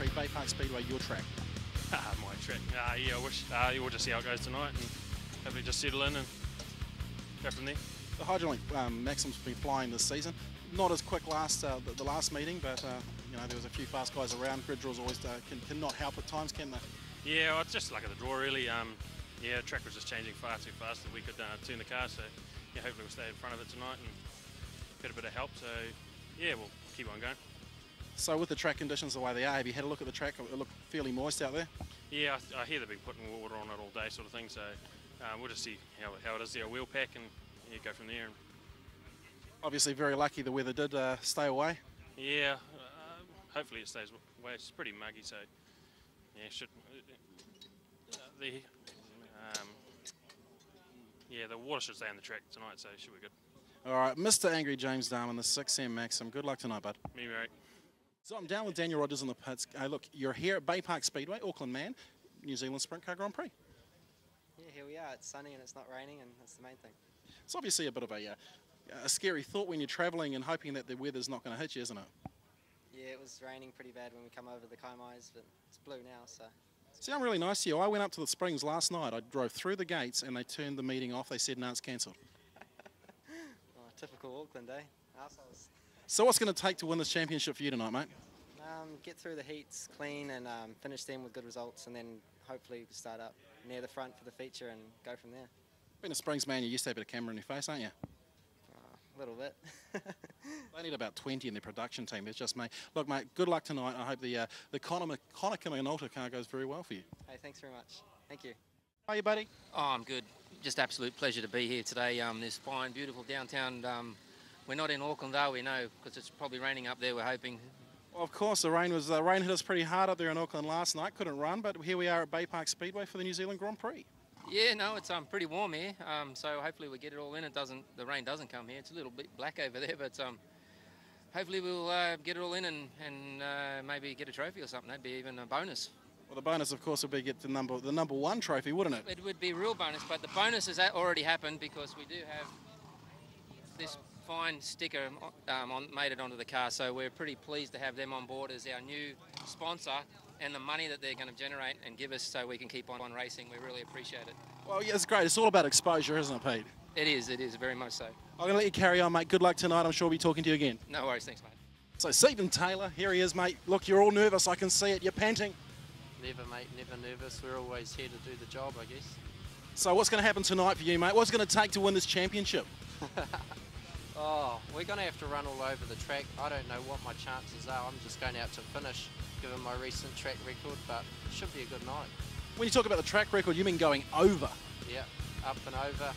Prix, Baypark Speedway, your track. My track. Yeah, I wish we'll just see how it goes tonight and hopefully just settle in and go from there. The Hydraulic Maxim's been flying this season. Not as quick the last meeting, but you know, there was a few fast guys around. Grid draws always can not help at times, can they? Yeah, well, it's just luck of the draw really. Yeah, the track was just changing far too fast that we could turn the car, so yeah, hopefully we'll stay in front of it tonight and get a bit of help. So yeah, we'll keep on going. So with the track conditions the way they are, have you had a look at the track? It looked fairly moist out there. Yeah, I hear they've been putting water on it all day, sort of thing. So we'll just see how it is there, wheel pack, and yeah, go from there. And obviously, very lucky the weather did stay away. Yeah, hopefully it stays away. It's pretty muggy, so yeah, the water should stay on the track tonight, so it should be good. All right, Mr. Angry James Darman, the 6M Maxim. Good luck tonight, bud. Me, mate. So I'm down with Daniel Rogers in the pits. Look, you're here at Baypark Speedway, Auckland man, New Zealand Sprintcar Grand Prix. Yeah, here we are. It's sunny and it's not raining, and that's the main thing. It's obviously a bit of a scary thought when you're travelling and hoping that the weather's not going to hit you, isn't it? Yeah, it was raining pretty bad when we come over the Kaimais, but it's blue now, so. See, I'm really nice to you. I went up to the Springs last night. I drove through the gates and they turned the meeting off. They said, no, it's cancelled. Oh, typical Auckland, eh? Arseholes. So what's going to take to win this championship for you tonight, mate? Get through the heats clean and finish them with good results, and then hopefully start up near the front for the feature and go from there. Being a Springs man, you used to have a bit of camera in your face, aren't you? A little bit. They need about 20 in their production team. It's just me. Look, mate, good luck tonight. I hope the Connor Minolta car goes very well for you. Hey, thanks very much. Thank you. How are you, buddy? Oh, I'm good. Just absolute pleasure to be here today. This fine, beautiful downtown. We're not in Auckland, are we? No, because it's probably raining up there, we're hoping. Well, of course, the rain hit us pretty hard up there in Auckland last night. Couldn't run, but here we are at Baypark Speedway for the New Zealand Grand Prix. Yeah, no, it's pretty warm here, so hopefully we get it all in. The rain doesn't come here. It's a little bit black over there, but hopefully we'll get it all in and maybe get a trophy or something. That'd be even a bonus. Well, the bonus, of course, would be get the number one trophy, wouldn't it? It would be a real bonus, but the bonus has already happened because we do have this fine sticker made it onto the car, so we're pretty pleased to have them on board as our new sponsor, and the money that they're going to generate and give us so we can keep on racing. We really appreciate it. Well, yeah, it's great. It's all about exposure, isn't it, Pete? It is, very much so. I'm going to let you carry on, mate. Good luck tonight. I'm sure we'll be talking to you again. No worries, thanks, mate. So, Stephen Taylor, here he is, mate. Look, you're all nervous. I can see it. You're panting. Never, mate, never nervous. We're always here to do the job, I guess. So what's going to happen tonight for you, mate? What's it going to take to win this championship? Oh, we're going to have to run all over the track. I don't know what my chances are. I'm just going out to finish, given my recent track record, but it should be a good night. When you talk about the track record, you mean going over? Yeah, up and over.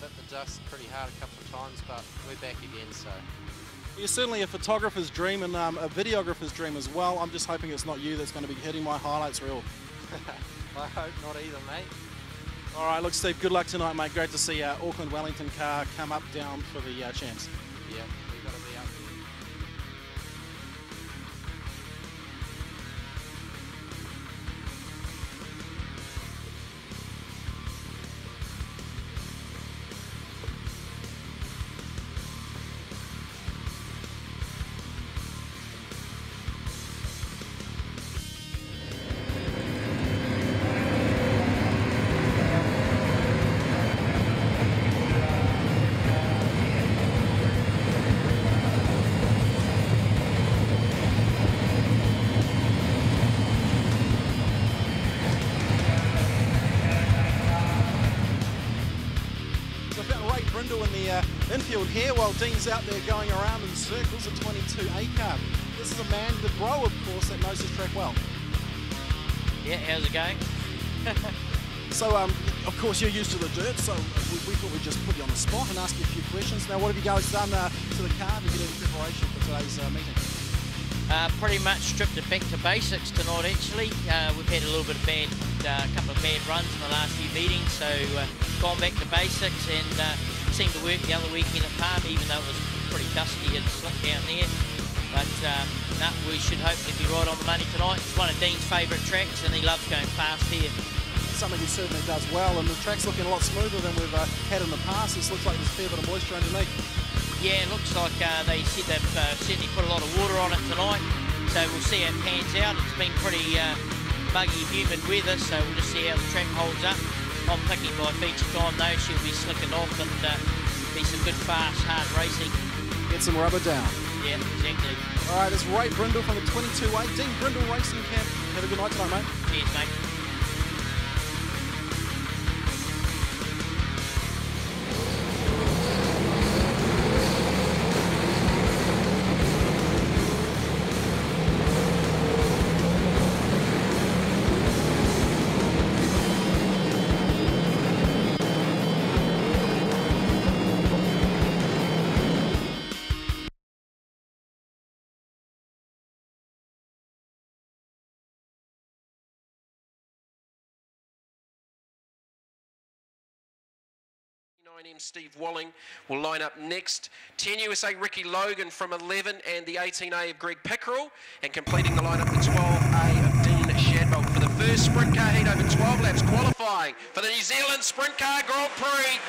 Bit the dust pretty hard a couple of times, but we're back again, so. You're certainly a photographer's dream and a videographer's dream as well. I'm just hoping it's not you that's going to be hitting my highlights reel. I hope not either, mate. All right, look, Steve, good luck tonight, mate. Great to see our Auckland Wellington car come up, down for the champs. Yeah, we've got to be up there. Brindle in the infield here while Dean's out there going around in circles, a 22A car. This is a man, the bro of course, that knows his track well. Yeah, how's it going? So, of course, you're used to the dirt, so we thought we'd just put you on the spot and ask you a few questions. Now, what have you guys done to the car to get in preparation for today's meeting? Pretty much stripped it back to basics tonight, actually. We've had a little bit of couple of bad runs in the last few meetings, so gone back to basics and seemed to work the other weekend at Palm, even though it was pretty dusty and slick down there. But no, we should hopefully be right on the money tonight. It's one of Dean's favourite tracks and he loves going fast here. Something he certainly does well, and the track's looking a lot smoother than we've had in the past. This looks like there's a fair bit of moisture underneath. Yeah, it looks like they said they've certainly put a lot of water on it tonight. So we'll see how it pans out. It's been pretty muggy, humid weather, so we'll just see how the track holds up. I'm picking by feature time though, she'll be slicking off and be some good, fast, hard racing. Get some rubber down. Yeah, exactly. All right, it's Ray Brindle from the 22A Dean Brindle Racing Camp. Have a good night tonight, mate. Cheers, mate. Steve Walling will line up next. 10 USA Ricky Logan from 11 and the 18A of Greg Pickerel, and completing the lineup the 12A of Dean Shadbolt for the first sprint car heat over 12 laps, qualifying for the New Zealand Sprintcar Grand Prix.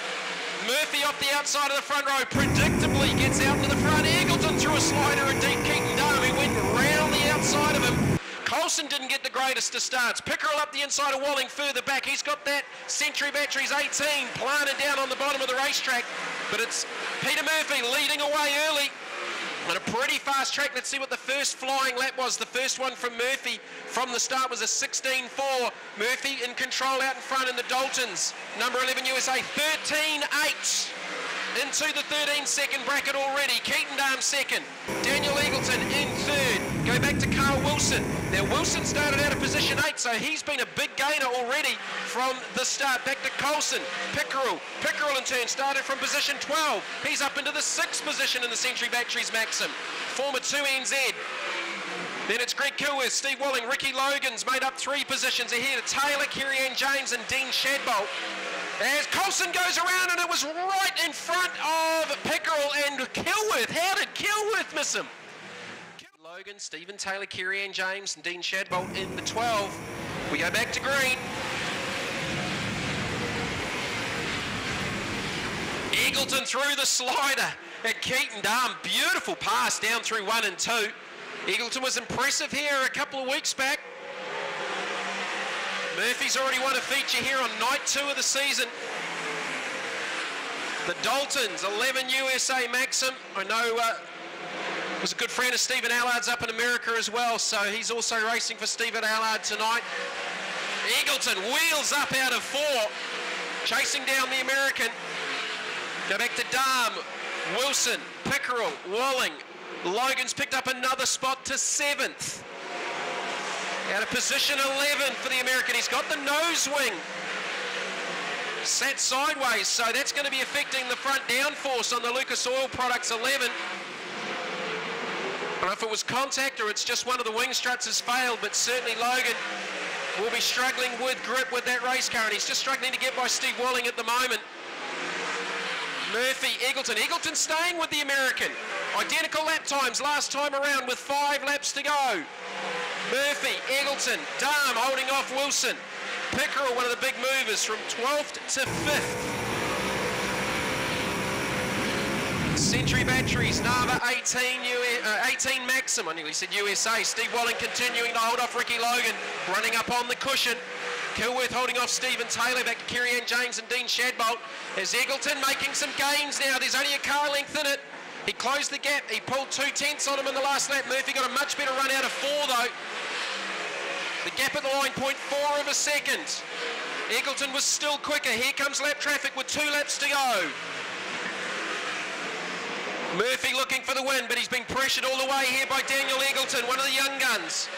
Murphy off the outside of the front row, predictably gets out to the front. Eagleton threw a slider at Dean Keaton Dome, he went round the outside of him. Coulson didn't get the greatest of starts. Pickerel up the inside of Walling further back. He's got that Century Batteries 18 planted down on the bottom of the racetrack. But it's Peter Murphy leading away early. On a pretty fast track. Let's see what the first flying lap was. The first one from Murphy from the start was a 16.4. Murphy in control out in front in the Daltons. Number 11 USA, 13.8. Into the 13-second bracket already. Keaton Dam second. Daniel Eagleton in third. Go back to Carl Wilson. Now Wilson started out of position 8, so he's been a big gainer already from the start. Back to Coulson. Pickerel in turn started from position 12. He's up into the 6th position in the Century Batteries Maxim. Former 2NZ. Then it's Greg Kilworth, Steve Walling, Ricky Logan's made up 3 positions ahead of Taylor, Kerry-Ann James and Dean Shadbolt. As Coulson goes around, and it was right in front of Pickerel and Kilworth. How did Kilworth miss him? Logan, Stephen Taylor, Kerry-Ann James and Dean Shadbolt in the 12. We go back to green. Eagleton through the slider at Keaton Dam. Beautiful pass down through 1 and 2. Eagleton was impressive here a couple of weeks back. Murphy's already won a feature here on night 2 of the season. The Daltons, 11 USA Maxim. I know was a good friend of Stephen Allard's up in America as well, so he's also racing for Stephen Allard tonight. Eagleton wheels up out of 4, chasing down the American. Go back to Dam, Wilson, Pickerel, Walling. Logan's picked up another spot to 7th. Out of position 11 for the American. He's got the nose wing sat sideways, so that's going to be affecting the front downforce on the Lucas Oil Products 11. I don't know if it was contact or it's just one of the wing struts has failed, but certainly Logan will be struggling with grip with that race car, and he's just struggling to get by Steve Walling at the moment. Murphy, Eagleton staying with the American. Identical lap times last time around with 5 laps to go. Murphy, Eagleton, Dam holding off Wilson. Pickerel, one of the big movers from 12th to 5th. Century Batteries, Nava 18 Maxim. I nearly said USA. Steve Walling continuing to hold off Ricky Logan, running up on the cushion. Kilworth holding off Stephen Taylor, back to Kerry-Ann James and Dean Shadbolt. There's Eagleton making some gains now. There's only a car length in it. He closed the gap. He pulled 2 tenths on him in the last lap. Murphy got a much better run out of 4 though. The gap at the line, 0.4 of a second. Eagleton was still quicker. Here comes lap traffic with 2 laps to go. Murphy looking for the win, but he's been pressured all the way here by Daniel Eagleton, one of the young guns.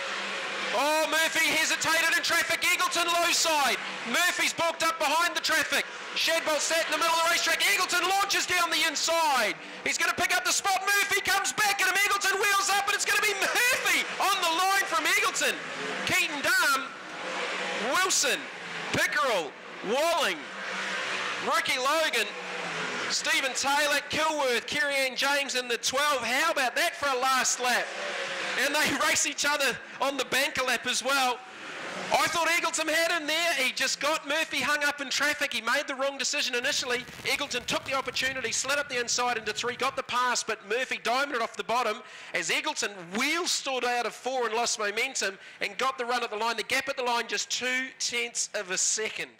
Oh, Murphy hesitated in traffic. Eagleton low side. Murphy's bulked up behind the traffic. Shadbolt sat in the middle of the racetrack. Eagleton launches down the inside. He's going to pick up the spot. Murphy comes back at him. Eagleton wheels up, and it's going to be Murphy on the line from Eagleton. Keaton Dam, Wilson, Pickerel, Walling, Ricky Logan, Stephen Taylor, Kilworth, Kerry-Ann James in the 12. How about that for a last lap? And they race each other on the banker lap as well. I thought Eagleton had him there. He just got Murphy hung up in traffic. He made the wrong decision initially. Eagleton took the opportunity, slid up the inside into 3, got the pass, but Murphy diamonded it off the bottom as Eagleton wheel stored out of 4 and lost momentum and got the run at the line. The gap at the line just 0.2 of a second.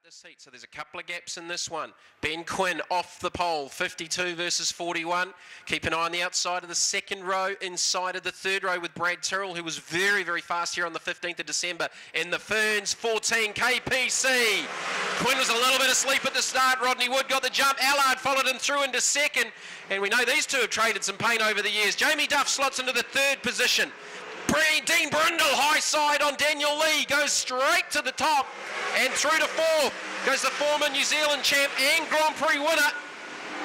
This heat, so there's a couple of gaps in this one. Ben Quinn off the pole, 52 versus 41. Keep an eye on the outside of the second row, inside of the third row with Brad Tyrrell, who was very, very fast here on the 15th of December in the Ferns 14 KPC. Quinn was a little bit asleep at the start. Rodney Wood got the jump. Allard followed him through into second, and we know these two have traded some pain over the years. Jamie Duff slots into the third position. Dean Brindle, high side on Daniel Lee, goes straight to the top and through to 4th. Goes the former New Zealand champ and Grand Prix winner.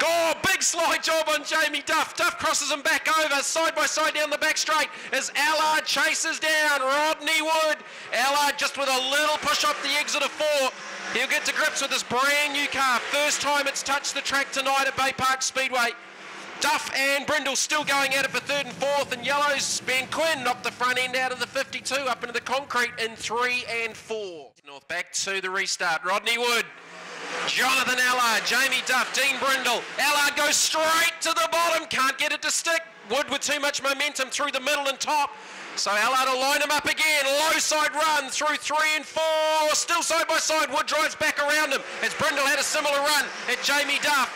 Oh, big slide job on Jamie Duff. Duff crosses him back over, side by side down the back straight as Allard chases down Rodney Wood. Allard just with a little push off the exit of 4. He'll get to grips with this brand new car. First time it's touched the track tonight at Baypark Speedway. Duff and Brindle still going at it for 3rd and 4th, and yellows. Ben Quinn knocked the front end out of the 52 up into the concrete in 3 and 4. North back to the restart. Rodney Wood, Jonathan Allard, Jamie Duff, Dean Brindle. Allard goes straight to the bottom, can't get it to stick. Wood with too much momentum through the middle and top. So Allard will line him up again. Low side run through 3 and 4. Still side by side. Wood drives back around him as Brindle had a similar run at Jamie Duff.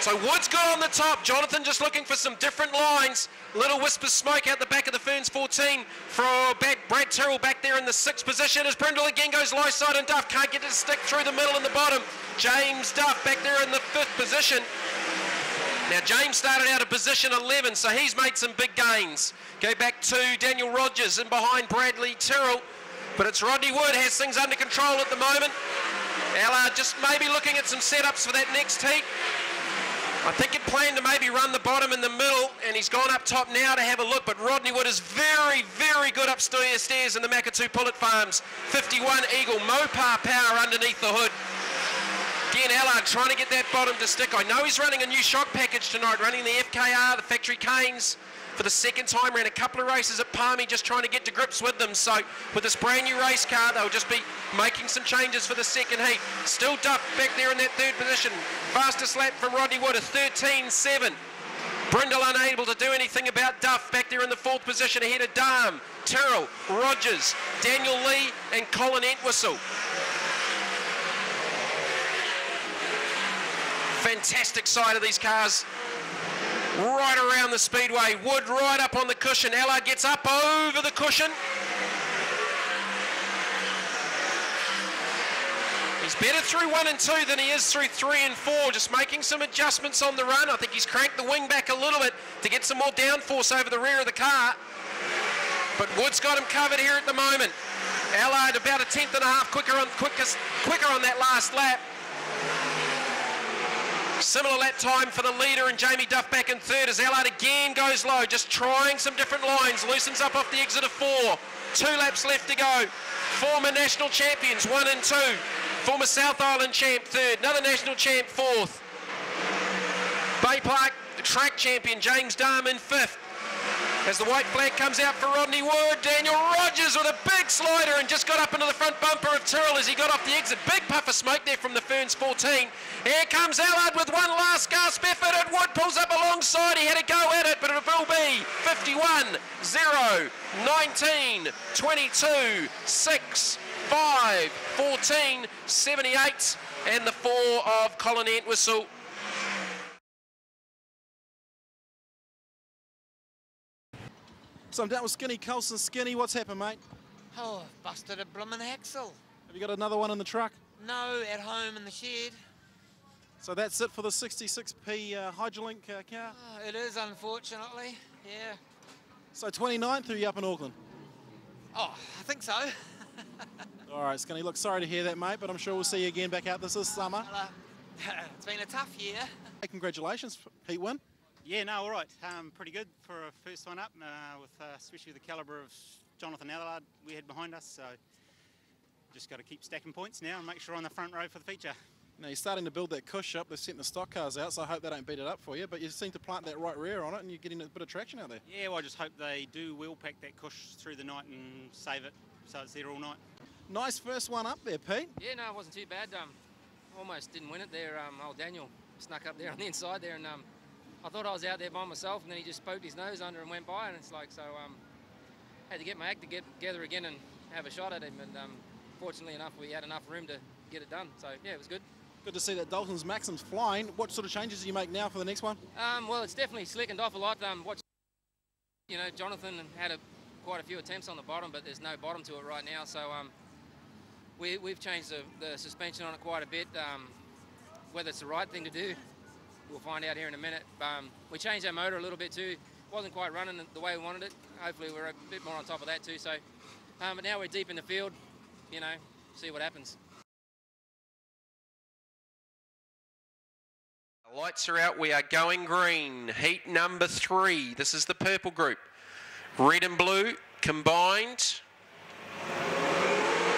So Wood's got on the top. Jonathan just looking for some different lines. Little wisp of smoke out the back of the Ferns 14 for Brad Tyrrell back there in the 6th position as Brindle again goes low side and Duff can't get it to stick through the middle and the bottom. James Duff back there in the 5th position. Now James started out of position 11, so he's made some big gains. Go back to Daniel Rogers and behind Bradley Tyrrell. But it's Rodney Wood has things under control at the moment. Allard just maybe looking at some setups for that next heat. I think it planned to maybe run the bottom in the middle, and he's gone up top now to have a look, but Rodney Wood is very, very good upstairs in the Makatu Pullet Farms. 51 Eagle, Mopar power underneath the hood. Again, Allard trying to get that bottom to stick. I know he's running a new shock package tonight, running the FKR, the factory canes, for the 2nd time. Ran a couple of races at Palmy, just trying to get to grips with them. So with this brand new race car, they'll just be making some changes for the 2nd heat. Still Duff back there in that 3rd position. Fastest lap from Rodney Wood, a 13.7. Brindle unable to do anything about Duff back there in the 4th position ahead of Darm, Tyrrell, Rogers, Daniel Lee and Colin Entwistle. Fantastic side of these cars. Right around the speedway. Wood right up on the cushion. Allard gets up over the cushion. He's better through 1 and 2 than he is through 3 and 4. Just making some adjustments on the run. I think he's cranked the wing back a little bit to get some more downforce over the rear of the car. But Wood's got him covered here at the moment. Allard about a 1/10 and a half quicker on that last lap. Similar lap time for the leader and Jamie Duff back in 3rd as Allard again goes low, just trying some different lines, loosens up off the exit of 4. 2 laps left to go. Former national champions, 1 and 2. Former South Island champ, 3rd. Another national champ, 4th. Baypark, the track champion, James Darm in 5th. As the white flag comes out for Rodney Wood, Daniel Rogers with a big slider and just got up into the front bumper of Tyrrell as he got off the exit. Big puff of smoke there from the Ferns 14. Here comes Allard with one last gasp effort and Wood pulls up alongside. He had a go at it, but it will be 51, 0, 19, 22, 6, 5, 14, 78 and the 4 of Colin Entwistle. So I'm down with Skinny Colson. Skinny, what's happened, mate? Oh, busted a bloomin' axle. Have you got another one in the truck? No, at home in the shed. So that's it for the 66p Hydrolink car? Oh, it is, unfortunately, yeah. So 29th, or are you up in Auckland? Oh, I think so. All right, Skinny, look, sorry to hear that, mate, but I'm sure we'll see you again back out this summer. It's been a tough year. Hey, congratulations, heat win. Yeah, no, all right. Pretty good for a first one up, with especially the calibre of Jonathan Allard we had behind us. So just got to keep stacking points now and make sure we're on the front row for the feature. Now you're starting to build that cush up. They're setting the stock cars out, so I hope they don't beat it up for you. But you seem to plant that right rear on it, and you're getting a bit of traction out there. Yeah, well, I just hope they do wheel pack that cush through the night and save it so it's there all night. Nice first one up there, Pete. Yeah, no, it wasn't too bad. Almost didn't win it there. Old Daniel snuck up there on the inside there, and I thought I was out there by myself, and then he just poked his nose under and went by, and it's like, so had to get my act together again and have a shot at him, and fortunately enough, we had enough room to get it done. So yeah, it was good. Good to see that Dalton's Maxim's flying. What sort of changes do you make now for the next one? Well, it's definitely slickened off a lot. You know, Jonathan had quite a few attempts on the bottom, but there's no bottom to it right now. So we've changed the suspension on it quite a bit. Whether it's the right thing to do, we'll find out here in a minute. We changed our motor a little bit too. Wasn't quite running the way we wanted it. Hopefully we're a bit more on top of that too. So, but now we're deep in the field. You know, see what happens. Lights are out, we are going green. Heat number 3, this is the purple group. Red and blue combined.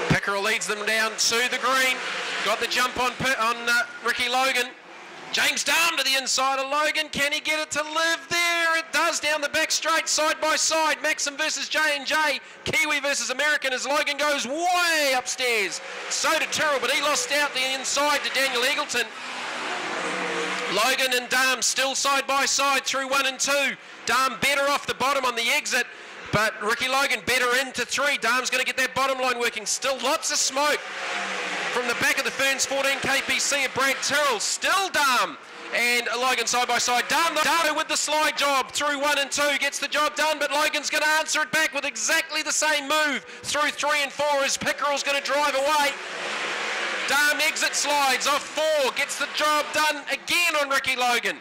Pickerel leads them down to the green. Got the jump on Ricky Logan. James Darm to the inside of Logan. Can he get it to live there? It does, down the back straight, side by side. Maxim versus J&J. Kiwi versus American as Logan goes way upstairs. So did Tyrrell, but he lost out the inside to Daniel Eagleton. Logan and Darm still side by side through 1 and 2. Darm better off the bottom on the exit, but Ricky Logan better into 3. Darm's going to get that bottom line working. Still lots of smoke from the back of the Ferns 14 KPC of Brad Tyrrell. Still Darm and Logan side by side. Darm with the slide job through 1 and 2 gets the job done, but Logan's going to answer it back with exactly the same move through 3 and 4 as Pickerel's going to drive away. Darm exit slides off 4, gets the job done again on Ricky Logan.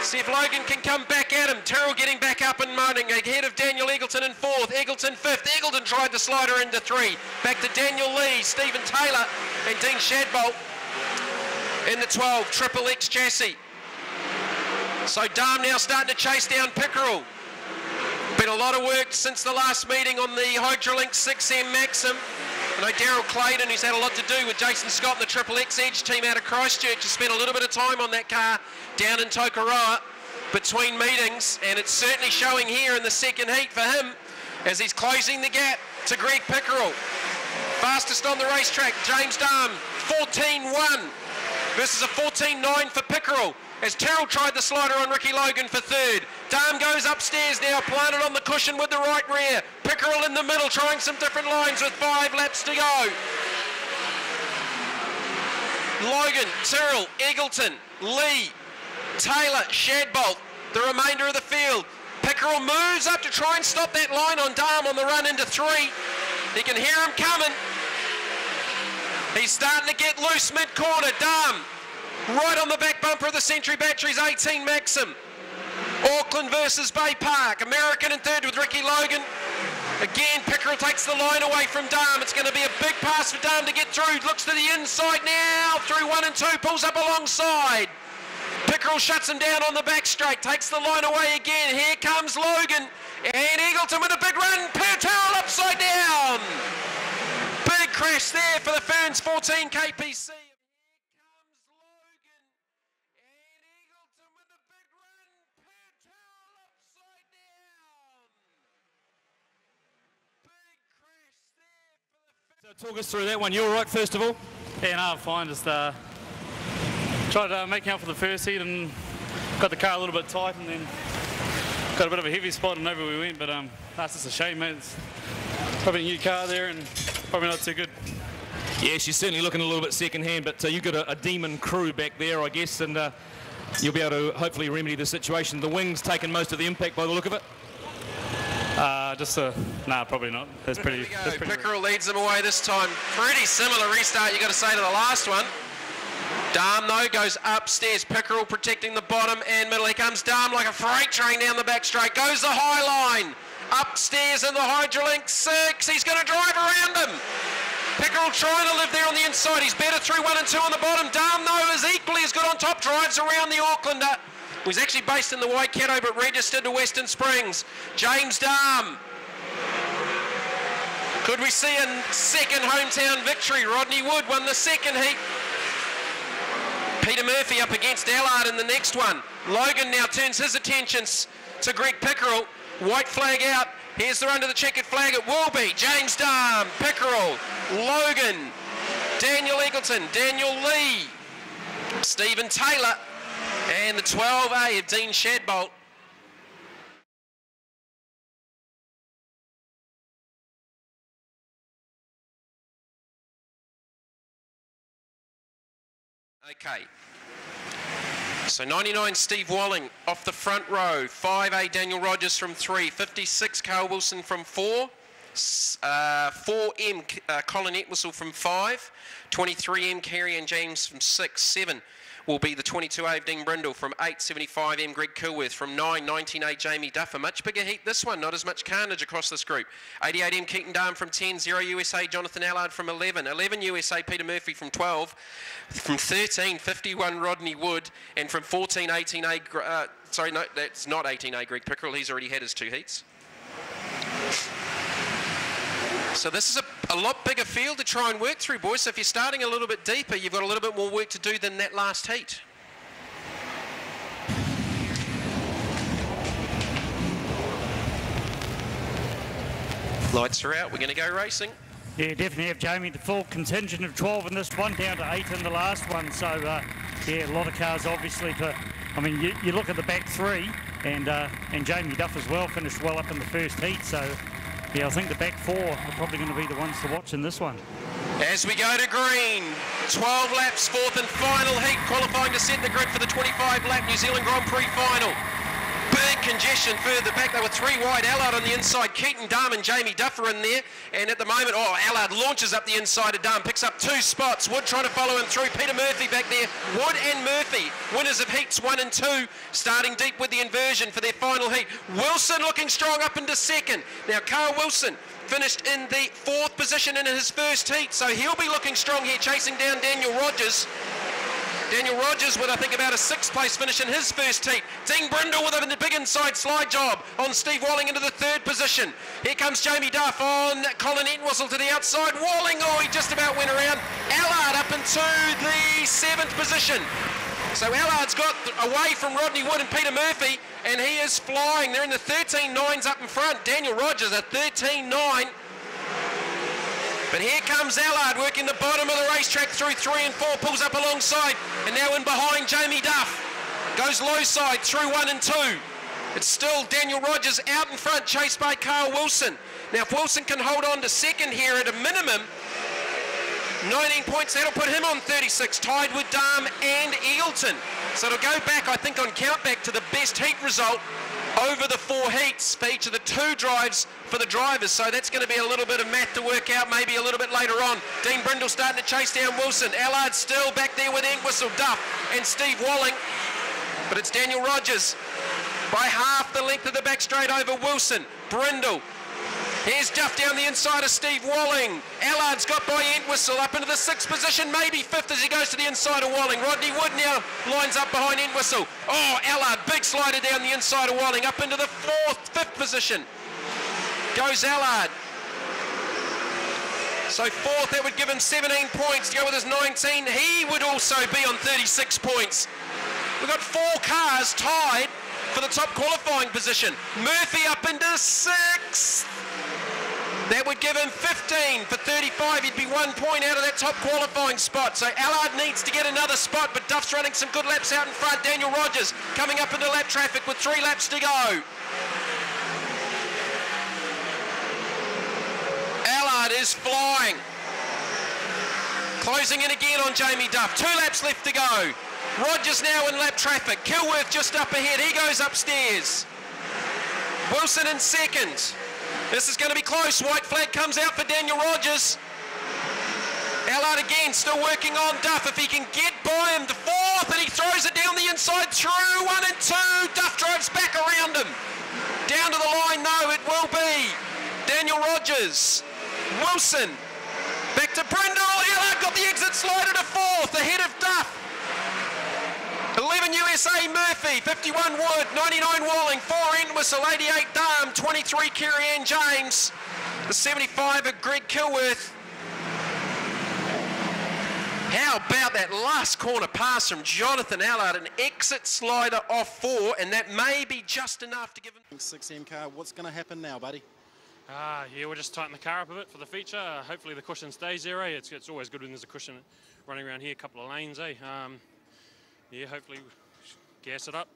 See if Logan can come back at him. Tyrrell getting back up and running ahead of Daniel Eagleton in 4th, Eagleton 5th. Eagleton tried to slide her into 3. Back to Daniel Lee, Stephen Taylor and Dean Shadbolt in the 12, Triple X chassis. So Darm now starting to chase down Pickerel. Been a lot of work since the last meeting on the Hydrolink 6M Maxim. I know Daryl Clayton, who's had a lot to do with Jason Scott and the Triple X Edge team out of Christchurch, has spent a little bit of time on that car down in Tokoroa between meetings, and it's certainly showing here in the second heat for him as he's closing the gap to Greg Pickerel. Fastest on the racetrack, James Darm, 14.1 versus a 14.9 for Pickerel. As Tyrrell tried the slider on Ricky Logan for 3rd. Darm goes upstairs now, planted on the cushion with the right rear. Pickerel in the middle, trying some different lines with 5 laps to go. Logan, Tyrrell, Eagleton, Lee, Taylor, Shadbolt, the remainder of the field. Pickerel moves up to try and stop that line on Darm on the run into 3. He can hear him coming. He's starting to get loose mid-corner. Darm right on the back bumper of the Century Batteries 18 Maxim. Auckland versus Baypark. American in 3rd with Ricky Logan. Again, Pickerel takes the line away from Darm. It's going to be a big pass for Darm to get through. Looks to the inside now. Through 1 and 2. Pulls up alongside. Pickerel shuts him down on the back straight. Takes the line away again. Here comes Logan. And Eagleton with a big run. Tyrrell upside down. Big crash there for the Ferns 14 KPC. So talk us through that one. You all right, first of all? Yeah, no, fine. Just tried making up for the first heat and got the car a little bit tight, and then got a bit of a heavy spot and over we went. But that's just a shame, mate. It's probably a new car there and probably not too good. Yeah, she's certainly looking a little bit second-hand, but you've got a demon crew back there, I guess, and you'll be able to hopefully remedy the situation. The wing's taken most of the impact by the look of it. Nah, probably not. That's pretty. Pickerel leads them away this time. Pretty similar restart, you got to say, to the last one. Darm, though, goes upstairs. Pickerel protecting the bottom and middle. Here comes Darm like a freight train down the back straight. Goes the high line. Upstairs in the Hydrolink 6. He's going to drive around him. Pickerel trying to live there on the inside. He's better through 1 and 2 on the bottom. Darm, though, is equally as good on top. Drives around the Aucklander. He's actually based in the Waikato but registered to Western Springs. James Darm. Could we see a second hometown victory? Rodney Wood won the second heat Peter Murphy up against Allard in the next one. Logan now turns his attentions to Greg Pickerel. White flag out. Here's the run to the checkered flag. It will be James Darm, Pickerel, Logan, Daniel Eagleton, Daniel Lee, Stephen Taylor, and the 12A of Dean Shadbolt. Okay. So 99 Steve Walling off the front row, 5A Daniel Rogers from 3, 56 Carl Wilson from 4, 4M Colin Etwhistle from 5, 23M Kerry and James from 6, 7 will be the 22A of Dean Brindle from 8, 75M Greg Kilworth from 9, 19A Jamie Duff. A much bigger heat this one, not as much carnage across this group. 88M Keaton Darm from 10, 0 USA Jonathan Allard from 11, 11 USA Peter Murphy from 12, from 13, 51 Rodney Wood, and from 14, 18A, sorry, no, that's not 18A Greg Pickerel, he's already had his 2 heats. So this is a lot bigger field to try and work through, boys. So if you're starting a little bit deeper, you've got a little bit more work to do than that last heat. Lights are out, we're going to go racing. Yeah, definitely have, Jamie, the full contingent of 12 in this one, down to 8 in the last one. So, yeah, a lot of cars, obviously. I mean, you look at the back 3, and Jamie Duff as well finished well up in the first heat. So, yeah, I think the back 4 are probably going to be the ones to watch in this one. As we go to green, 12 laps, 4th and final heat, qualifying to set the grid for the 25-lap New Zealand Grand Prix final. Big congestion further back. They were 3 wide. Allard on the inside. Keaton, Darm and Jamie Duff are in there. And at the moment, Allard launches up the inside of Darm, picks up 2 spots. Wood trying to follow him through. Peter Murphy back there. Wood and Murphy, winners of heats 1 and 2, starting deep with the inversion for their final heat. Wilson looking strong up into 2nd. Now, Carl Wilson finished in the 4th position in his first heat, so he'll be looking strong here, chasing down Daniel Rogers. Daniel Rogers with, I think, about a 6th place finish in his first heat. Dean Brindle with a big inside slide job on Steve Walling into the 3rd position. Here comes Jamie Duff on Colin Etwhistle to the outside. Walling, he just about went around. Allard up into the 7th position. So Allard's got away from Rodney Wood and Peter Murphy, and he is flying. They're in the 13.9s up in front. Daniel Rogers at 13.9. But here comes Allard working the bottom of the racetrack through 3 and 4, pulls up alongside, and now in behind Jamie Duff. Goes low side through 1 and 2. It's still Daniel Rogers out in front, chased by Carl Wilson. Now if Wilson can hold on to 2nd here at a minimum, 19 points, that'll put him on 36, tied with Darm and Eagleton. So it'll go back, I think, on countback to the best heat result over the 4 heats for each of the 2 drives for the drivers. So that's going to be a little bit of math to work out, maybe a little bit later on. Dean Brindle starting to chase down Wilson. Allard still back there with Entwistle, Duff and Steve Walling. But it's Daniel Rogers by half the length of the back straight over Wilson. Brindle. Here's Duff down the inside of Steve Walling. Allard's got by Entwistle up into the 6th position, maybe 5th as he goes to the inside of Walling. Rodney Wood now lines up behind Entwistle. Allard, big slider down the inside of Walling, up into the 5th position. Goes Allard. So 4th, that would give him 17 points to go with his 19. He would also be on 36 points. We've got 4 cars tied for the top qualifying position. Murphy up into 6th. That would give him 15 for 35. He'd be 1 point out of that top qualifying spot. So Allard needs to get another spot, but Duff's running some good laps out in front. Daniel Rogers coming up into lap traffic with 3 laps to go. Allard is flying. Closing in again on Jamie Duff. 2 laps left to go. Rogers now in lap traffic. Kilworth just up ahead. He goes upstairs. Wilson in 2nd. This is going to be close. White flag comes out for Daniel Rogers. Allard again still working on Duff. If he can get by him, the 4th, and he throws it down the inside through 1 and 2. Duff drives back around him. Down to the line, though, it will be Daniel Rogers. Wilson. Back to Brindle. Allard got the exit slider to 4th, ahead of Duff. 11 USA Murphy, 51 Wood, 99 Walling, 4 Entwistle, 88 Darm, 23 Kerry Ann James, the 75 of Greg Kilworth. How about that last corner pass from Jonathan Allard, an exit slider off 4, and that may be just enough to give him... 6M car, what's going to happen now, buddy? Yeah, we'll just tighten the car up a bit for the feature. Hopefully the cushion stays there, eh? It's always good when there's a cushion running around here, a couple of lanes, eh? Yeah, hopefully gas it up.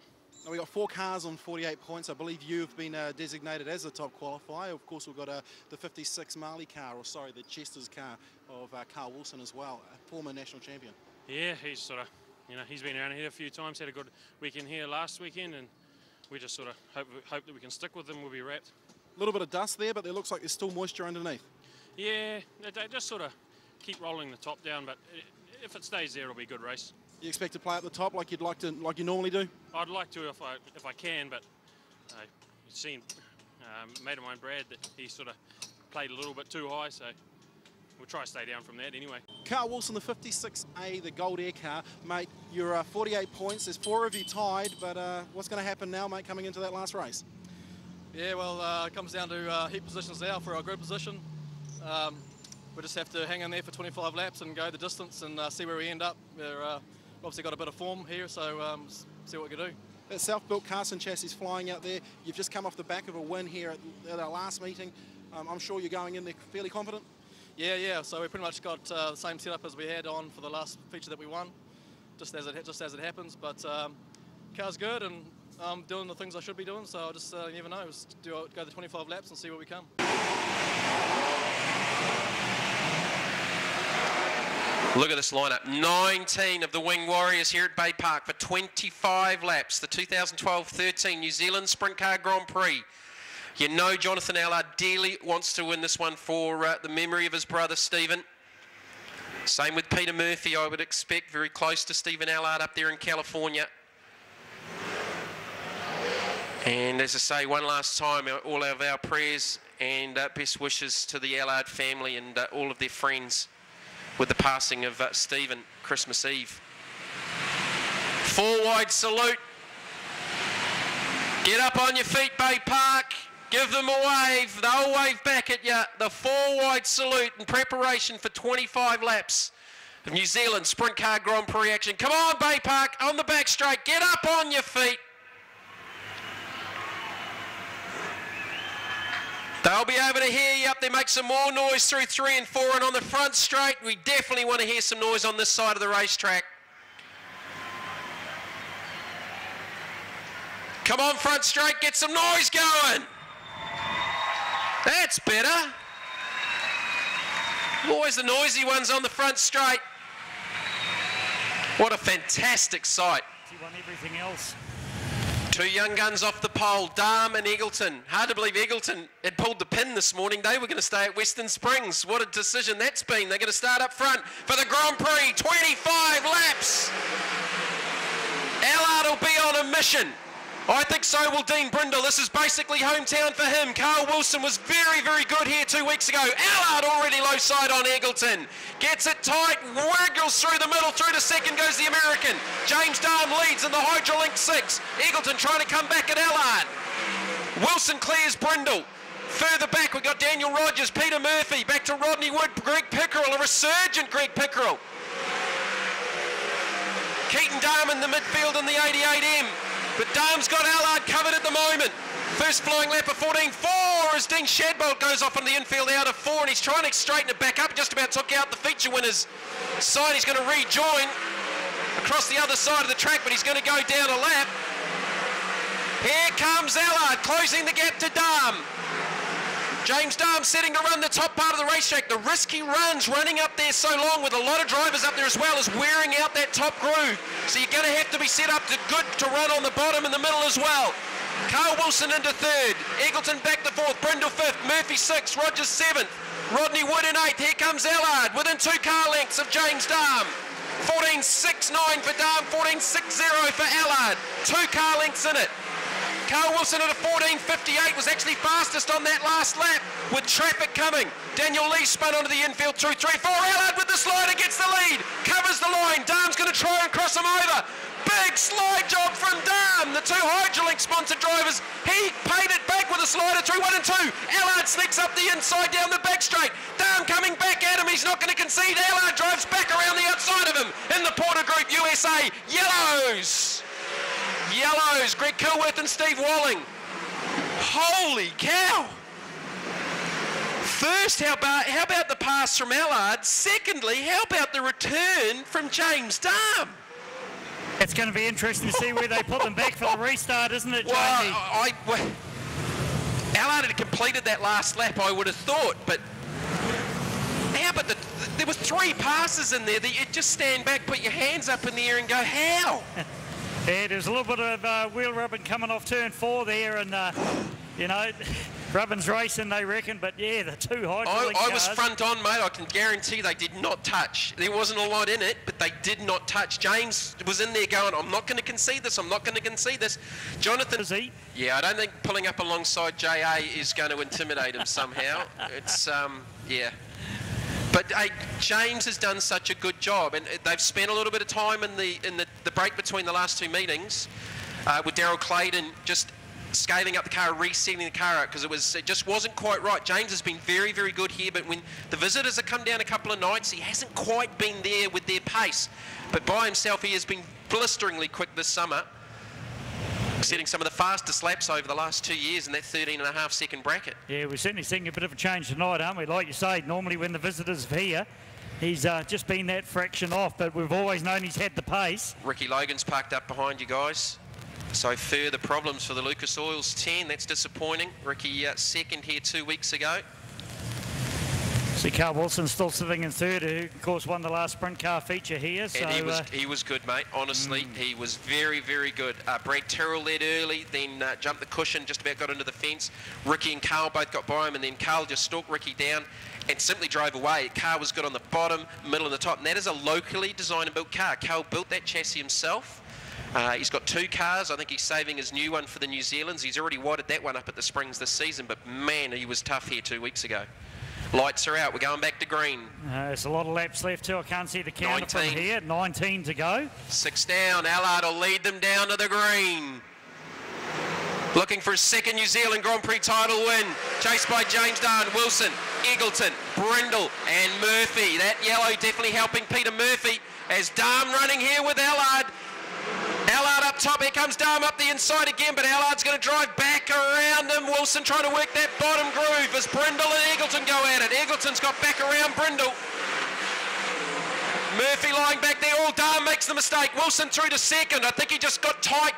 Now, we've got 4 cars on 48 points. I believe you've been designated as the top qualifier. Of course, we've got the 56 Marley car, or sorry, the Chester's car of Carl Wilson as well, a former national champion. Yeah, he's sort of, you know, he's been around here a few times, had a good weekend here last weekend, and we just sort of hope that we can stick with him. We'll be wrapped. A little bit of dust there, but it looks like there's still moisture underneath. Yeah, they just sort of keep rolling the top down, but if it stays there, it'll be a good race. You expect to play at the top like you normally do? I'd like to if I can, but you've seen a mate of mine, Brad, that he sort of played a little bit too high, so we'll try to stay down from that anyway. Carl Wilson, the 56A, the Gold Air car. Mate, you're 48 points. There's 4 of you tied, but what's going to happen now, mate, coming into that last race? Yeah, well, it comes down to heat positions now for our group position. We just have to hang in there for 25 laps and go the distance and see where we end up. We're obviously got a bit of form here, so see what we can do. That self-built Carson chassis flying out there. You've just come off the back of a win here at our last meeting. I'm sure you're going in there fairly confident? Yeah. So we pretty much got the same setup as we had on for the last feature that we won, just as it happens. But car's good, and I'm doing the things I should be doing. So I'll just you never know. Just go the 25 laps and see where we come. Look at this lineup. 19 of the Wing Warriors here at Baypark for 25 laps. The 2012-13 New Zealand Sprintcar Grand Prix. You know Jonathan Allard dearly wants to win this one for the memory of his brother Stephen. Same with Peter Murphy, I would expect. Very close to Stephen Allard up there in California. And as I say, one last time, all of our prayers and best wishes to the Allard family and all of their friends with the passing of Stephen Christmas Eve. 4 wide salute. Get up on your feet, Baypark. Give them a wave. They'll wave back at you. The 4 wide salute in preparation for 25 laps of New Zealand Sprintcar Grand Prix action. Come on, Baypark, on the back straight. Get up on your feet. They'll be able to hear you up there. Make some more noise through 3 and 4, and on the front straight, we definitely want to hear some noise on this side of the racetrack. Come on, front straight, get some noise going. That's better. Always the noisy ones on the front straight. What a fantastic sight. He won everything else. 2 young guns off the pole, Darm and Eagleton. Hard to believe Eagleton had pulled the pin this morning. They were going to stay at Western Springs. What a decision that's been. They're going to start up front for the Grand Prix. 25 laps. Allard will be on a mission. I think so will Dean Brindle. This is basically hometown for him. Carl Wilson was very, very good here 2 weeks ago. Allard already low side on Eagleton. Gets it tight, wiggles through the middle, through to second goes the American. James Darm leads in the Hydrolink 6. Eagleton trying to come back at Allard. Wilson clears Brindle. Further back we've got Daniel Rogers, Peter Murphy, back to Rodney Wood, Greg Pickerel, a resurgent Greg Pickerel. Keaton Darm in the midfield in the 88M. But Darm's got Allard covered at the moment. First flying lap of 14.4 as Dean Shadbolt goes off on the infield out of 4, and he's trying to straighten it back up. Just about took out the feature winner's side. He's going to rejoin across the other side of the track, but he's going to go down a lap. Here comes Allard, closing the gap to Darm. James Darm setting to run the top part of the racetrack. The risky runs running up there so long with a lot of drivers up there as well, is wearing out that top groove. So you're going to have to be set up to good to run on the bottom and the middle as well. Carl Wilson into 3rd. Eagleton back to 4th. Brindle 5th. Murphy 6th. Rogers 7th. Rodney Wood in 8th. Here comes Allard within 2 car lengths of James Darm. 14.69 for Darm. 14.60 for Allard. 2 car lengths in it. Carl Wilson at a 14.58 was actually fastest on that last lap with traffic coming. Daniel Lee spun onto the infield through 3-4. Allard with the slider gets the lead, covers the line. Darm's going to try and cross him over. Big slide job from Darm. The 2 Hydrolink sponsored drivers, he paid it back with a slider through 1 and 2. Allard sneaks up the inside down the back straight. Darm coming back at him. He's not going to concede. Allard drives back around the outside of in the Porter Group USA. Yellows. Yellows. Greg Kilworth and Steve Walling. Holy cow. First, how about the pass from Allard? Secondly, how about the return from James Darm? It's going to be interesting to see where they put them back for the restart, isn't it, Jamie? Well, Allard had completed that last lap, I would have thought, but how about there was 3 passes in there that you just stand back, put your hands up in the air and go, how? Yeah, there's a little bit of wheel ribbon coming off turn 4 there, and, you know, ribbon's racing, they reckon, but yeah, the 2 high-drilling I was front on, mate. I can guarantee they did not touch. There wasn't a lot in it, but they did not touch. James was in there going, I'm not going to concede this, I'm not going to concede this. Jonathan... Is he? Yeah, I don't think pulling up alongside JA is going to intimidate him somehow. It's, yeah. But hey, James has done such a good job, and they've spent a little bit of time in the break between the last 2 meetings with Daryl Clayton just scaling up the car, resetting the car out, because it just wasn't quite right. James has been very, very good here, but when the visitors have come down a couple of nights, he hasn't quite been there with their pace. But by himself, he has been blisteringly quick this summer, setting some of the fastest laps over the last 2 years in that 13.5 second bracket. Yeah, we're certainly seeing a bit of a change tonight, aren't we? Like you say, normally when the visitors are here, he's just been that fraction off, but we've always known he's had the pace. Ricky Logan's parked up behind you guys. So further problems for the Lucas Oils 10. That's disappointing. Ricky second here 2 weeks ago. See Carl Wilson still sitting in third, who of course won the last sprint car feature here. So, and he was good, mate. Honestly, he was very, very good. Brad Terrell led early, then jumped the cushion, just about got into the fence. Ricky and Carl both got by him, and then Carl just stalked Ricky down and simply drove away. Car was good on the bottom, middle and the top, and that is a locally designed and built car. Carl built that chassis himself. He's got 2 cars. I think he's saving his new one for the New Zealands. He's already wadded that one up at the Springs this season, but man, he was tough here 2 weeks ago. Lights are out. We're going back to green. There's a lot of laps left too. I can't see the counter 19. from here. 19 to go. 6 down. Allard will lead them down to the green. Looking for his 2nd New Zealand Grand Prix title win. Chased by James Darn, Wilson, Eggleton, Brindle and Murphy. That yellow definitely helping Peter Murphy as Darm running here with Allard. Allard up top, here comes Darm up the inside again, but Allard's going to drive back around him. Wilson trying to work that bottom groove as Brindle and Eggleton go at it. Eggleton's got back around Brindle. Murphy lying back there, all Darm makes the mistake. Wilson through to 2nd. I think he just got tight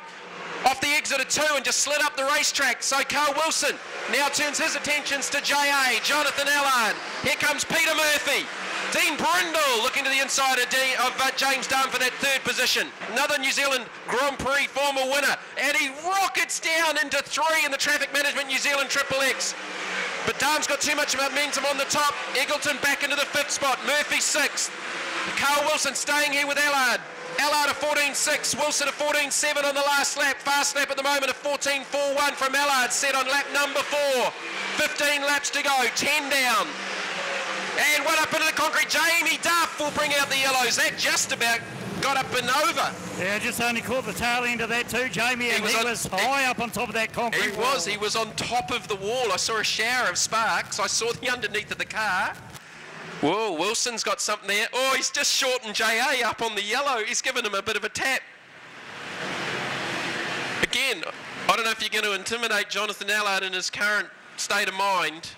off the exit of 2 and just slid up the racetrack. So Carl Wilson now turns his attentions to JA, Jonathan Allard. Here comes Peter Murphy. Dean Brindle looking to the inside of James Darm for that 3rd position. Another New Zealand Grand Prix former winner. And he rockets down into 3 in the Traffic Management New Zealand Triple X. But Darm's got too much momentum on the top. Eggleton back into the 5th spot. Murphy 6th. Carl Wilson staying here with Allard. Allard a 14.6, Wilson a 14.7 on the last lap. Fast lap at the moment, a 14.41 from Allard, set on lap number 4. 15 laps to go, 10 down. And one up into the concrete. Jamie Duff will bring out the yellows. That just about got up and over. Yeah, just only caught the tail end of that too, Jamie, and he was high up on top of that concrete wall. He was on top of the wall. I saw a shower of sparks. I saw the underneath of the car. Whoa, Wilson's got something there. Oh, he's just shortened JA up on the yellow. He's given him a bit of a tap. Again, I don't know if you're going to intimidate Jonathan Allard in his current state of mind.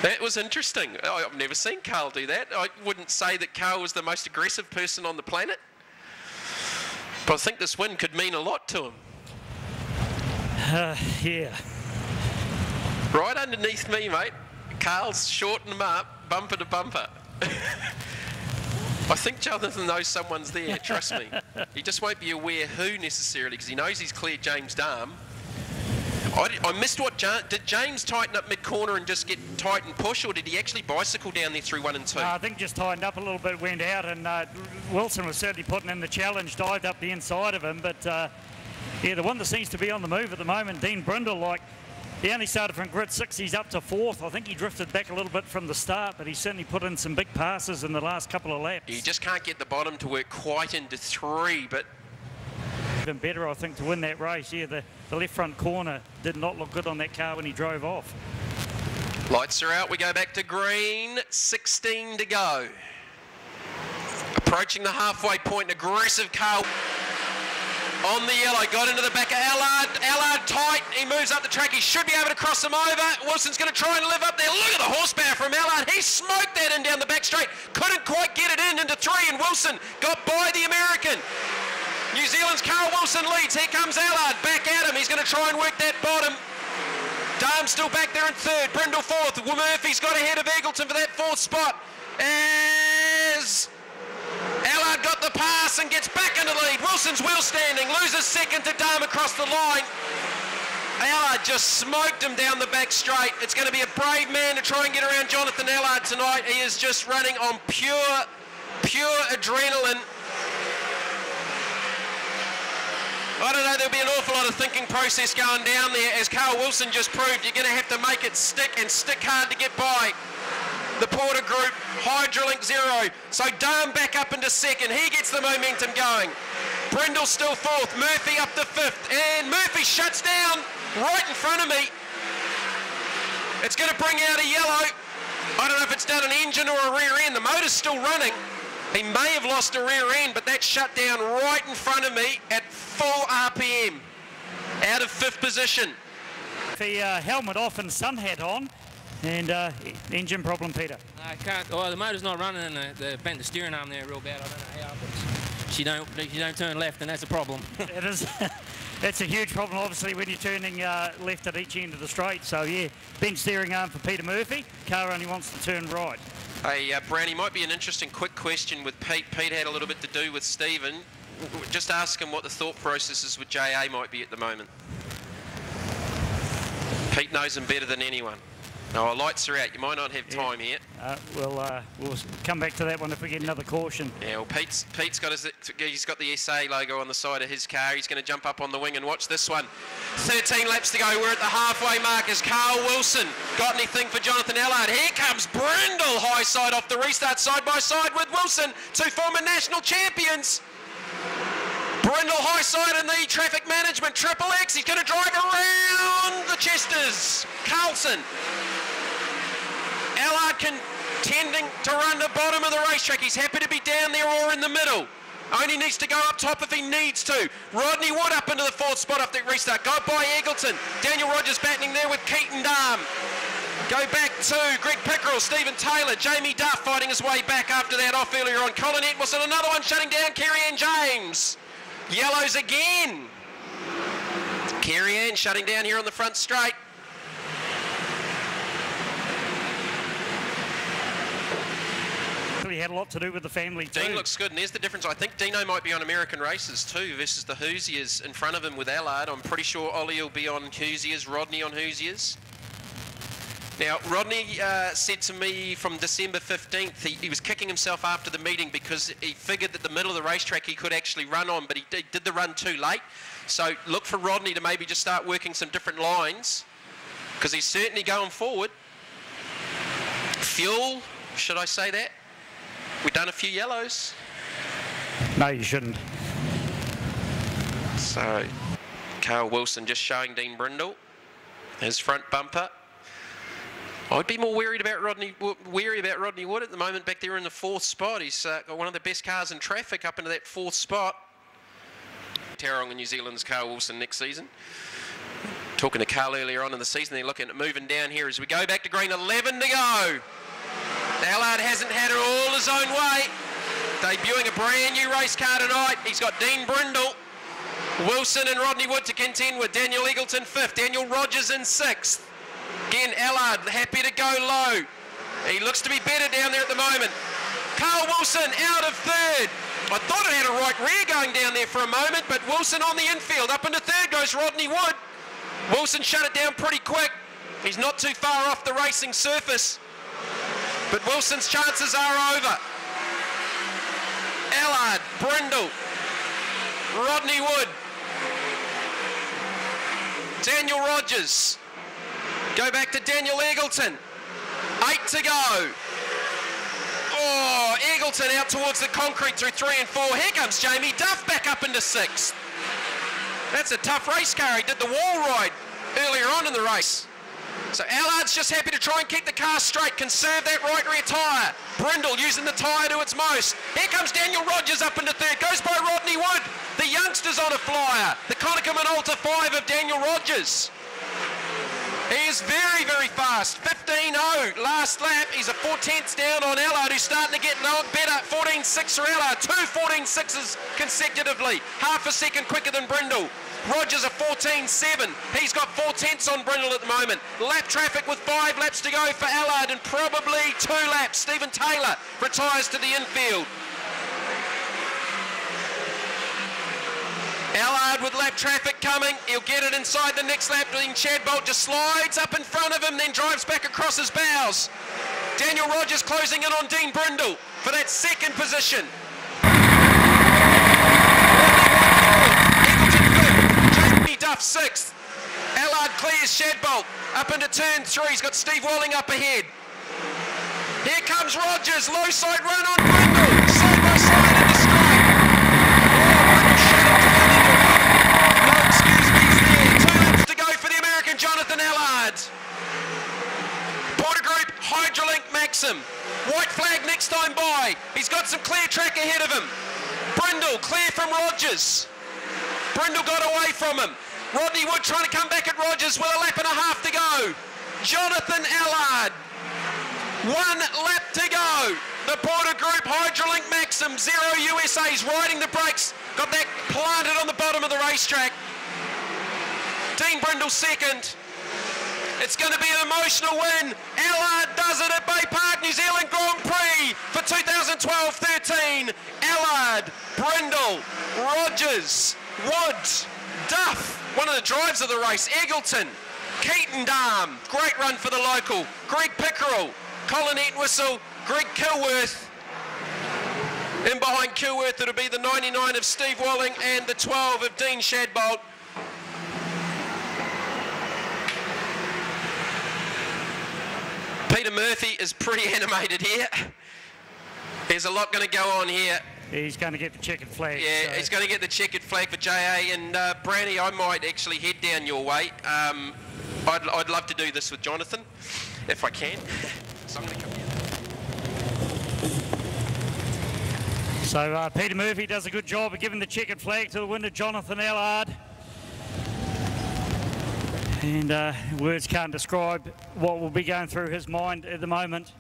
That was interesting. I've never seen Carl do that. I wouldn't say that Carl was the most aggressive person on the planet. But I think this win could mean a lot to him. Yeah. Right underneath me, mate. Carl's shortened him up, bumper to bumper. I think Jonathan knows someone's there, trust me. He just won't be aware who necessarily, because he knows he's cleared James Darm. I missed what did James tighten up mid-corner and just get tight and push, or did he actually bicycle down there through 1 and 2? I think just tightened up a little bit, went out, and Wilson was certainly putting in the challenge, dived up the inside of him. But yeah, the one that seems to be on the move at the moment, Dean Brindle, like, he only started from grid 6, he's up to 4th. I think he drifted back a little bit from the start, but he certainly put in some big passes in the last couple of laps. He just can't get the bottom to work quite into 3, but... Even better, I think, to win that race. Yeah, the left front corner did not look good on that car when he drove off. Lights are out. We go back to green. 16 to go. Approaching the halfway point. An aggressive car on the yellow. Got into the back of Allard. Allard tight. He moves up the track. He should be able to cross him over. Wilson's going to try and live up there. Look at the horsepower from Allard. He smoked that in down the back straight. Couldn't quite get it into 3, and Wilson got by the American. New Zealand's Carl Wilson leads. Here comes Allard. Back at him. He's going to try and work that bottom. Darm's still back there in 3rd. Brindle 4th. Murphy's got ahead of Eagleton for that 4th spot. As Allard got the pass and gets back into the lead. Wilson's wheel standing. Loses 2nd to Darm across the line. Allard just smoked him down the back straight. It's going to be a brave man to try and get around Jonathan Allard tonight. He is just running on pure adrenaline. I don't know, there'll be an awful lot of thinking process going down there. As Carl Wilson just proved, you're going to have to make it stick and stick hard to get by the Porter group. Hydrolink 0. So Darm back up into 2nd. He gets the momentum going. Brindle still 4th. Murphy up to 5th. And Murphy shuts down right in front of me. It's going to bring out a yellow. I don't know if it's done an engine or a rear end. The motor's still running. He may have lost a rear end, but that shut down right in front of me at full RPM, out of 5th position. The helmet off and sun hat on, and engine problem, Peter. I can't. Oh, the motor's not running, and they bent the steering arm there real bad. I don't know how, but she don't turn left, and that's a problem. It is. That's a huge problem, obviously, when you're turning left at each end of the straight. So yeah, bent steering arm for Peter Murphy. Car only wants to turn right. Hey, Brownie, might be an interesting quick question with Pete. Pete had a little bit to do with Stephen. Just ask him what the thought processes with JA might be at the moment. Pete knows him better than anyone. No, our lights are out. You might not have time yet. We'll come back to that one if we get another caution. Yeah, well, Pete's got he's got the SA logo on the side of his car. He's going to jump up on the wing and watch this one. 13 laps to go. We're at the halfway mark. Has Carl Wilson got anything for Jonathan Allard? Here comes Brindle, high side off the restart, side by side with Wilson, 2 former national champions. Brindle high side in the traffic management, Triple X. He's going to drive around the Chesters. Carlson. Allard contending to run the bottom of the racetrack. He's happy to be down there or in the middle. Only needs to go up top if he needs to. Rodney Wood up into the 4th spot off the restart. Go by Eagleton. Daniel Rogers battling there with Keaton Darm. Go back to Greg Pickerel, Stephen Taylor, Jamie Duff fighting his way back after that off earlier on. Colin Edmondson, another one shutting down Kerry-Ann James. Yellows again. Kerry-Ann shutting down here on the front straight. He had a lot to do with the family too. Dean looks good, and there's the difference. I think Dino might be on American races too versus the Hoosiers in front of him with Allard. I'm pretty sure Ollie will be on Hoosiers, Rodney on Hoosiers. Now, Rodney said to me from December 15th, he was kicking himself after the meeting because he figured that the middle of the racetrack he could actually run on, but he did the run too late. So look for Rodney to maybe just start working some different lines because he's certainly going forward. Fuel, should I say that? We've done a few yellows. No, you shouldn't. So, Carl Wilson just showing Dean Brindle his front bumper. I'd be more worried about Rodney Wood at the moment back there in the 4th spot. He's got one of the best cars in traffic up into that 4th spot. Tarrong in New Zealand's Carl Wilson next season. Talking to Carl earlier on in the season, they're looking at moving down here as we go back to green. 11 to go. Allard hasn't had it all his own way. Debuting a brand new race car tonight. He's got Dean Brindle, Wilson and Rodney Wood to contend with. Daniel Eagleton 5th, Daniel Rogers in 6th. Again, Allard happy to go low. He looks to be better down there at the moment. Carl Wilson out of 3rd. I thought it had a right rear going down there for a moment, but Wilson on the infield. Up into 3rd goes Rodney Wood. Wilson shut it down pretty quick. He's not too far off the racing surface. But Wilson's chances are over. Allard, Brindle, Rodney Wood, Daniel Rogers. Go back to Daniel Eagleton. 8 to go. Oh, Eagleton out towards the concrete through 3 and 4. Here comes Jamie Duff back up into 6th. That's a tough race car. He did the wall ride earlier on in the race. So Allard's just happy to try and keep the car straight, conserve that right rear tyre. Brindle using the tyre to its most. Here comes Daniel Rogers up into third, goes by Rodney Wood. The youngster's on a flyer. The Konica Minolta 5 of Daniel Rogers. He is very, very fast. 15.0 last lap. He's a 4/10 down on Allard, who's starting to get better. 14.6 for Allard. 2 14.6s consecutively. Half a second quicker than Brindle. Rogers a 14.7. He's got 4/10 on Brindle at the moment. Lap traffic with 5 laps to go for Allard and probably 2 laps. Stephen Taylor retires to the infield. Allard with lap traffic coming. He'll get it inside the next lap. Chad Bolt just slides up in front of him, then drives back across his bows. Daniel Rogers closing in on Dean Brindle for that second position. Jamie Duff 6th. Allard clears Shadbolt up into turn 3. He's got Steve Walling up ahead. Here comes Rogers. Low side run on Brindle. Side by side in the straight. Jonathan Allard. Border Group, Hydrolink Maxim. White flag next time by. He's got some clear track ahead of him. Brindle, clear from Rogers. Brindle got away from him. Rodney Wood trying to come back at Rogers with a lap and a half to go. Jonathan Allard. 1 lap to go. The Border Group, Hydrolink Maxim, 0 USA's riding the brakes. Got that planted on the bottom of the racetrack. Dean Brindle second. It's going to be an emotional win. Allard does it at Baypark New Zealand Grand Prix for 2012-13. Allard, Brindle, Rogers, Wood, Duff, one of the drives of the race, Eggleton, Keaton Darm, great run for the local, Greg Pickerel, Colin Entwistle, Greg Kilworth. In behind Kilworth, it'll be the 99 of Steve Walling and the 12 of Dean Shadbolt. Peter Murphy is pretty animated here. There's a lot going to go on here. He's going to get the checkered flag. Yeah, so. he's going to get the checkered flag for JA. And Branny, I might actually head down your way. I'd love to do this with Jonathan, if I can. So I'm going to come here. So Peter Murphy does a good job of giving the checkered flag to the winner, Jonathan Allard. And words can't describe what will be going through his mind at the moment.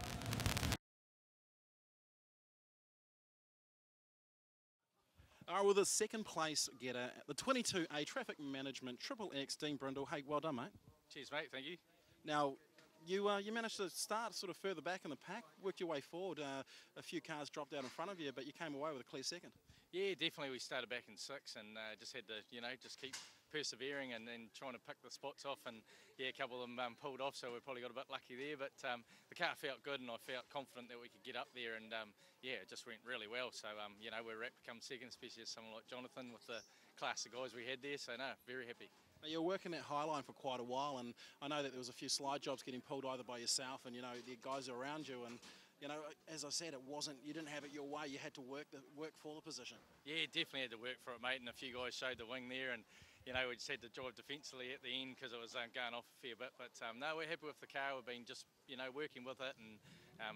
All right, well, the second place getter, the 22A Traffic Management Triple X, Dean Brindle. Hey, well done, mate. Cheers, mate. Thank you. Now, you managed to start sort of further back in the pack, worked your way forward. A few cars dropped out in front of you, but you came away with a clear second. Yeah, definitely. We started back in 6 and just had to, just keep persevering and then trying to pick the spots off. And yeah, a couple of them pulled off, so we probably got a bit lucky there. But the car felt good, and I felt confident that we could get up there. And yeah, it just went really well. So we're wrapped to come second, especially as someone like Jonathan with the class of guys we had there. So no, very happy. Now, you're working that high line for quite a while, and I know that there was a few slide jobs getting pulled either by yourself and the guys around you. And as I said, you didn't have it your way. You had to work for the position. Yeah, definitely had to work for it, mate. And a few guys showed the wing there, and we just had to drive defensively at the end because it was going off a fair bit. But no, we're happy with the car. We've been just working with it, and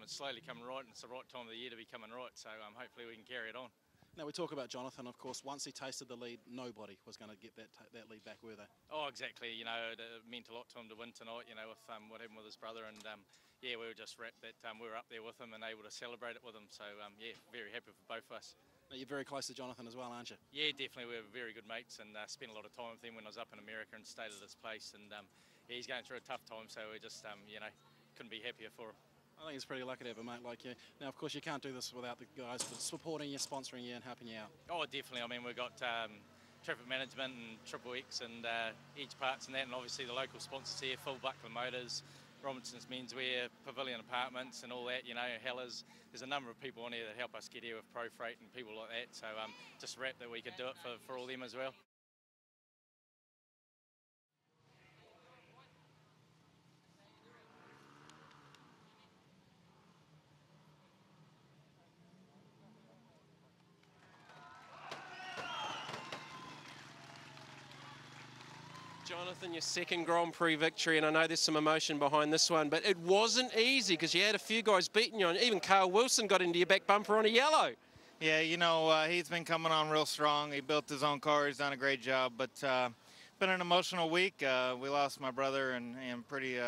it's slowly coming right, and it's the right time of the year to be coming right. So hopefully we can carry it on. Now, we talk about Jonathan, of course. Once he tasted the lead, nobody was going to get that lead back, were they? Oh, exactly. It meant a lot to him to win tonight, with what happened with his brother. And, yeah, we were just wrapped that we were up there with him and able to celebrate it with him. So, yeah, very happy for both of us. Now, you're very close to Jonathan as well, aren't you? Yeah, definitely. We're very good mates and spent a lot of time with him when I was up in America and stayed at his place. And, yeah, he's going through a tough time, so we just, couldn't be happier for him. I think it's pretty lucky to have a mate like you. Now, of course, you can't do this without the guys supporting you, sponsoring you, and helping you out. Oh, definitely. I mean, we've got traffic management and Triple X and Edge Parts and that, and obviously the local sponsors here, Full Buckler Motors, Robinson's Menswear, Pavilion Apartments and all that, Hellers. There's a number of people on here that help us get here with Pro Freight and people like that. So just wrapped that we could do it for all them as well. Jonathan, your second Grand Prix victory, and I know there's some emotion behind this one, but it wasn't easy because you had a few guys beating you, and even Carl Wilson got into your back bumper on a yellow. Yeah, you know, he's been coming on real strong. He built his own car. He's done a great job, but been an emotional week. We lost my brother and pretty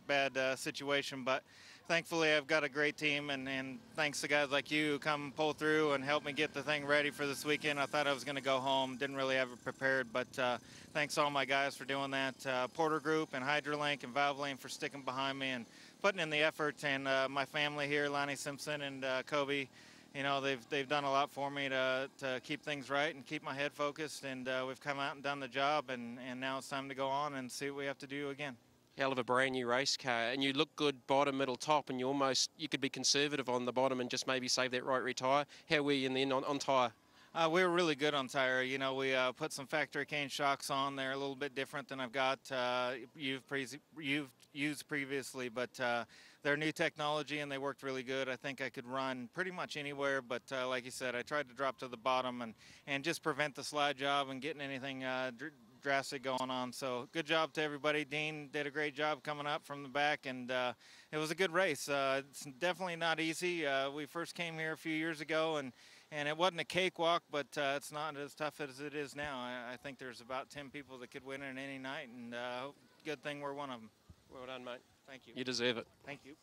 bad situation, but thankfully I've got a great team, and thanks to guys like you who come pull through and help me get the thing ready for this weekend. I thought I was going to go home, didn't really have it prepared, but thanks to all my guys for doing that. Porter Group and Hydrolink and Valve Lane for sticking behind me and putting in the effort, and my family here, Lonnie Simpson and Kobe. You know, they've done a lot for me to keep things right and keep my head focused, and we've come out and done the job, and now it's time to go on and see what we have to do again. Hell of a brand new race car, and you look good bottom, middle, top, and you could be conservative on the bottom and just maybe save that right rear tyre. How were you in the end on tyre? We were really good on tire. You know, we put some factory cane shocks on. They're a little bit different than I've got you've used previously, but they're new technology and they worked really good. I think I could run pretty much anywhere, but like you said, I tried to drop to the bottom and just prevent the slide job and getting anything drastic going on. So good job to everybody. Dean did a great job coming up from the back, and it was a good race. It's definitely not easy. We first came here a few years ago, and it wasn't a cakewalk, but it's not as tough as it is now. I think there's about 10 people that could win it any night, and good thing we're one of them. Well done, mate. Thank you. You deserve it. Thank you.